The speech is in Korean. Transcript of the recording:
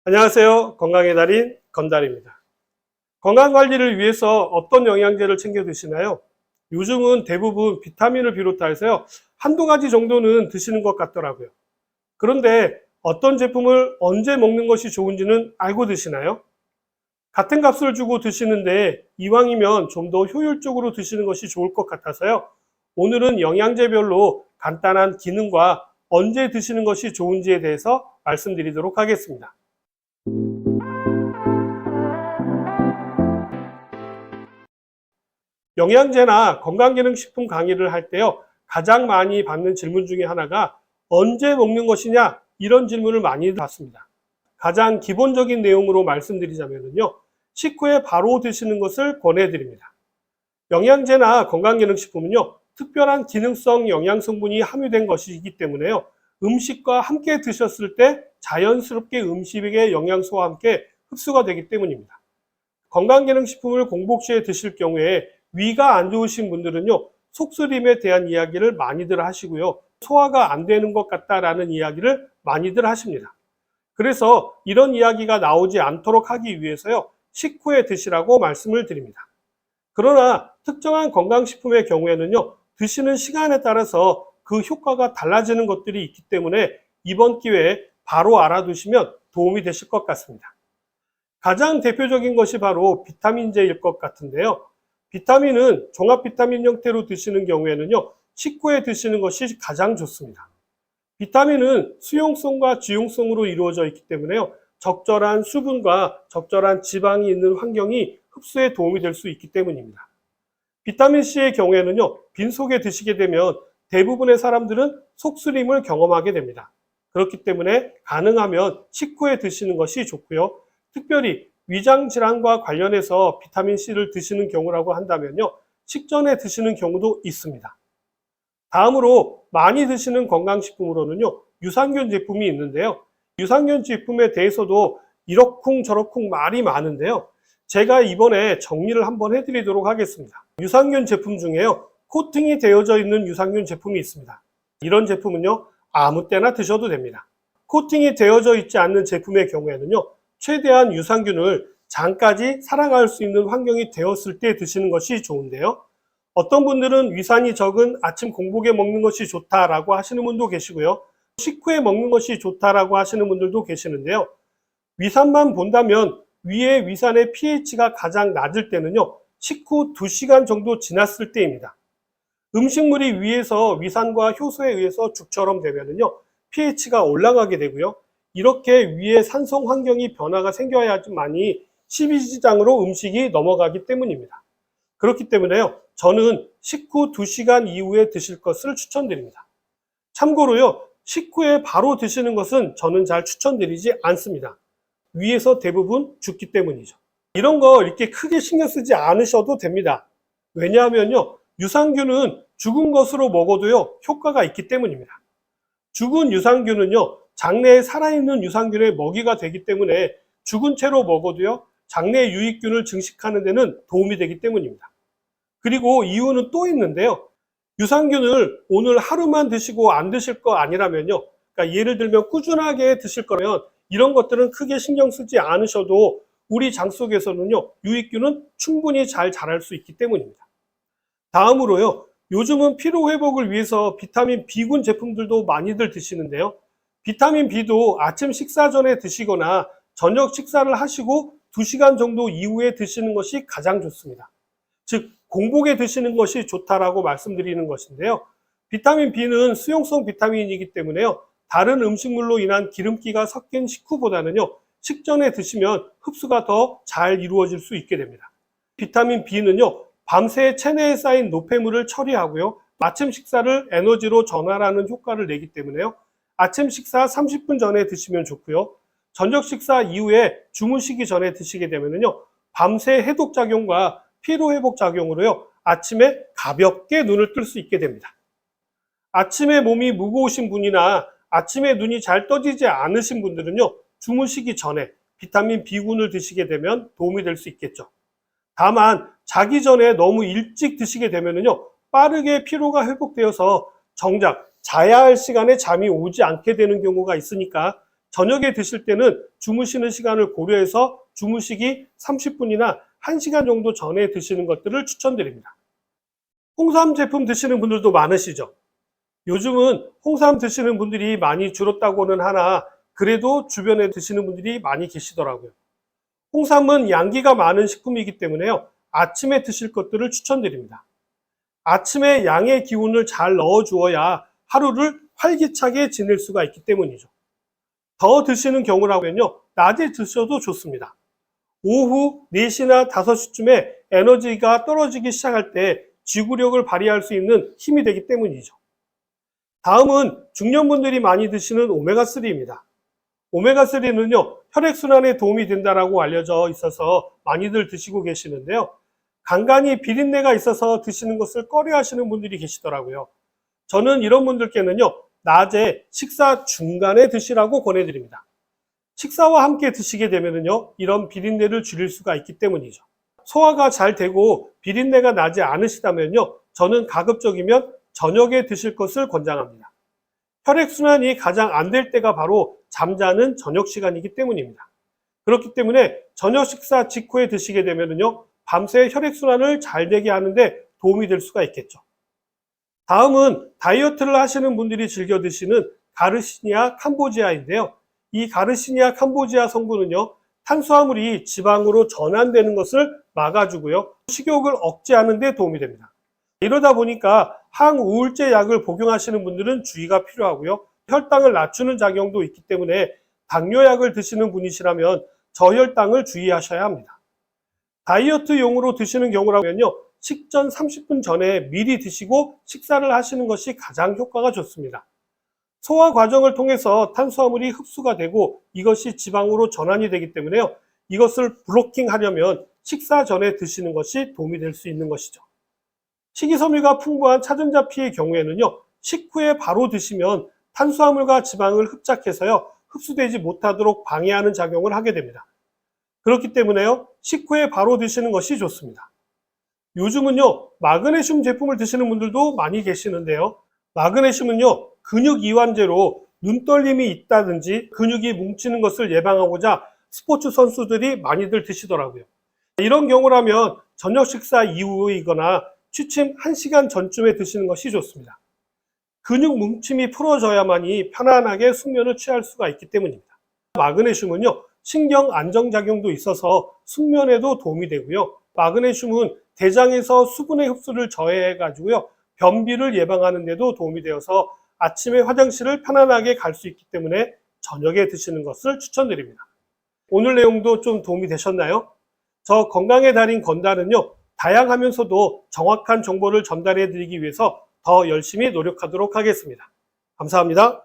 안녕하세요. 건강의 달인 건달입니다. 건강관리를 위해서 어떤 영양제를 챙겨 드시나요? 요즘은 대부분 비타민을 비롯해서요, 한두 가지 정도는 드시는 것 같더라고요. 그런데 어떤 제품을 언제 먹는 것이 좋은지는 알고 드시나요? 같은 값을 주고 드시는데 이왕이면 좀 더 효율적으로 드시는 것이 좋을 것 같아서요. 오늘은 영양제별로 간단한 기능과 언제 드시는 것이 좋은지에 대해서 말씀드리도록 하겠습니다. 영양제나 건강기능식품 강의를 할 때요, 가장 많이 받는 질문 중에 하나가 언제 먹는 것이냐? 이런 질문을 많이 받습니다. 가장 기본적인 내용으로 말씀드리자면요, 식후에 바로 드시는 것을 권해드립니다. 영양제나 건강기능식품은요, 특별한 기능성 영양성분이 함유된 것이기 때문에요, 음식과 함께 드셨을 때 자연스럽게 음식의 영양소와 함께 흡수가 되기 때문입니다. 건강기능식품을 공복 시에 드실 경우에 위가 안 좋으신 분들은요, 속쓰림에 대한 이야기를 많이들 하시고요, 소화가 안 되는 것 같다라는 이야기를 많이들 하십니다. 그래서 이런 이야기가 나오지 않도록 하기 위해서요, 식후에 드시라고 말씀을 드립니다. 그러나 특정한 건강식품의 경우에는요, 드시는 시간에 따라서 그 효과가 달라지는 것들이 있기 때문에 이번 기회에 바로 알아두시면 도움이 되실 것 같습니다. 가장 대표적인 것이 바로 비타민제일 것 같은데요. 비타민은 종합 비타민 형태로 드시는 경우에는요, 식후에 드시는 것이 가장 좋습니다. 비타민은 수용성과 지용성으로 이루어져 있기 때문에요, 적절한 수분과 적절한 지방이 있는 환경이 흡수에 도움이 될 수 있기 때문입니다. 비타민C의 경우에는요, 빈속에 드시게 되면 대부분의 사람들은 속쓰림을 경험하게 됩니다. 그렇기 때문에 가능하면 식후에 드시는 것이 좋고요. 특별히 위장 질환과 관련해서 비타민C를 드시는 경우라고 한다면요, 식전에 드시는 경우도 있습니다. 다음으로 많이 드시는 건강식품으로는요, 유산균 제품이 있는데요. 유산균 제품에 대해서도 이러쿵 저러쿵 말이 많은데요. 제가 이번에 정리를 한번 해드리도록 하겠습니다. 유산균 제품 중에요, 코팅이 되어져 있는 유산균 제품이 있습니다. 이런 제품은요, 아무 때나 드셔도 됩니다. 코팅이 되어져 있지 않는 제품의 경우에는요, 최대한 유산균을 장까지 살아갈 수 있는 환경이 되었을 때 드시는 것이 좋은데요. 어떤 분들은 위산이 적은 아침 공복에 먹는 것이 좋다라고 하시는 분도 계시고요. 식후에 먹는 것이 좋다라고 하시는 분들도 계시는데요. 위산만 본다면 위의 위산의 pH가 가장 낮을 때는요, 식후 2시간 정도 지났을 때입니다. 음식물이 위에서 위산과 효소에 의해서 죽처럼 되면은요, pH가 올라가게 되고요. 이렇게 위에 산성 환경이 변화가 생겨야지만이 십이지장으로 음식이 넘어가기 때문입니다. 그렇기 때문에요, 저는 식후 2시간 이후에 드실 것을 추천드립니다. 참고로요, 식후에 바로 드시는 것은 저는 잘 추천드리지 않습니다. 위에서 대부분 죽기 때문이죠. 이런 거 이렇게 크게 신경 쓰지 않으셔도 됩니다. 왜냐하면요, 유산균은 죽은 것으로 먹어도요, 효과가 있기 때문입니다. 죽은 유산균은요, 장내에 살아있는 유산균의 먹이가 되기 때문에 죽은 채로 먹어도요, 장내 유익균을 증식하는 데는 도움이 되기 때문입니다. 그리고 이유는 또 있는데요. 유산균을 오늘 하루만 드시고 안 드실 거 아니라면요, 그러니까 예를 들면 꾸준하게 드실 거면 이런 것들은 크게 신경 쓰지 않으셔도 우리 장 속에서는요, 유익균은 충분히 잘 자랄 수 있기 때문입니다. 다음으로요, 요즘은 피로 회복을 위해서 비타민 B군 제품들도 많이들 드시는데요. 비타민 B도 아침 식사 전에 드시거나 저녁 식사를 하시고 2시간 정도 이후에 드시는 것이 가장 좋습니다. 즉, 공복에 드시는 것이 좋다라고 말씀드리는 것인데요. 비타민 B는 수용성 비타민이기 때문에요, 다른 음식물로 인한 기름기가 섞인 식후보다는요, 식전에 드시면 흡수가 더 잘 이루어질 수 있게 됩니다. 비타민 B는요, 밤새 체내에 쌓인 노폐물을 처리하고요, 아침 식사를 에너지로 전환하는 효과를 내기 때문에요, 아침 식사 30분 전에 드시면 좋고요, 저녁 식사 이후에 주무시기 전에 드시게 되면요, 밤새 해독작용과 피로회복 작용으로요, 아침에 가볍게 눈을 뜰 수 있게 됩니다. 아침에 몸이 무거우신 분이나 아침에 눈이 잘 떠지지 않으신 분들은요, 주무시기 전에 비타민 B군을 드시게 되면 도움이 될 수 있겠죠. 다만 자기 전에 너무 일찍 드시게 되면요, 빠르게 피로가 회복되어서 정작 자야 할 시간에 잠이 오지 않게 되는 경우가 있으니까 저녁에 드실 때는 주무시는 시간을 고려해서 주무시기 30분이나 1시간 정도 전에 드시는 것들을 추천드립니다. 홍삼 제품 드시는 분들도 많으시죠? 요즘은 홍삼 드시는 분들이 많이 줄었다고는 하나 그래도 주변에 드시는 분들이 많이 계시더라고요. 홍삼은 양기가 많은 식품이기 때문에요. 아침에 드실 것들을 추천드립니다. 아침에 양의 기운을 잘 넣어주어야 하루를 활기차게 지낼 수가 있기 때문이죠. 더 드시는 경우라면요. 낮에 드셔도 좋습니다. 오후 4시나 5시쯤에 에너지가 떨어지기 시작할 때 지구력을 발휘할 수 있는 힘이 되기 때문이죠. 다음은 중년분들이 많이 드시는 오메가3입니다. 오메가3는요, 혈액순환에 도움이 된다고 알려져 있어서 많이들 드시고 계시는데요. 간간히 비린내가 있어서 드시는 것을 꺼려 하시는 분들이 계시더라고요. 저는 이런 분들께는요, 낮에 식사 중간에 드시라고 권해드립니다. 식사와 함께 드시게 되면요, 이런 비린내를 줄일 수가 있기 때문이죠. 소화가 잘 되고 비린내가 나지 않으시다면요, 저는 가급적이면 저녁에 드실 것을 권장합니다. 혈액순환이 가장 안 될 때가 바로 잠자는 저녁 시간이기 때문입니다. 그렇기 때문에 저녁 식사 직후에 드시게 되면요, 밤새 혈액순환을 잘 되게 하는데 도움이 될 수가 있겠죠. 다음은 다이어트를 하시는 분들이 즐겨 드시는 가르시니아 캄보지아인데요. 이 가르시니아 캄보지아 성분은요, 탄수화물이 지방으로 전환되는 것을 막아주고요, 식욕을 억제하는 데 도움이 됩니다. 이러다 보니까 항우울제 약을 복용하시는 분들은 주의가 필요하고요. 혈당을 낮추는 작용도 있기 때문에 당뇨약을 드시는 분이시라면 저혈당을 주의하셔야 합니다. 다이어트용으로 드시는 경우라면요, 식전 30분 전에 미리 드시고 식사를 하시는 것이 가장 효과가 좋습니다. 소화 과정을 통해서 탄수화물이 흡수가 되고 이것이 지방으로 전환이 되기 때문에요, 이것을 블로킹하려면 식사 전에 드시는 것이 도움이 될 수 있는 것이죠. 식이섬유가 풍부한 차전자피의 경우에는요, 식후에 바로 드시면 탄수화물과 지방을 흡착해서요, 흡수되지 못하도록 방해하는 작용을 하게 됩니다. 그렇기 때문에요, 식후에 바로 드시는 것이 좋습니다. 요즘은요, 마그네슘 제품을 드시는 분들도 많이 계시는데요. 마그네슘은요, 근육 이완제로 눈떨림이 있다든지 근육이 뭉치는 것을 예방하고자 스포츠 선수들이 많이들 드시더라고요. 이런 경우라면 저녁 식사 이후이거나 취침 1시간 전쯤에 드시는 것이 좋습니다. 근육 뭉침이 풀어져야만이 편안하게 숙면을 취할 수가 있기 때문입니다. 마그네슘은요, 신경 안정작용도 있어서 숙면에도 도움이 되고요. 마그네슘은 대장에서 수분의 흡수를 저해해가지고요, 변비를 예방하는 데도 도움이 되어서 아침에 화장실을 편안하게 갈 수 있기 때문에 저녁에 드시는 것을 추천드립니다. 오늘 내용도 좀 도움이 되셨나요? 저 건강의 달인 건달은요, 다양하면서도 정확한 정보를 전달해 드리기 위해서 더 열심히 노력하도록 하겠습니다. 감사합니다.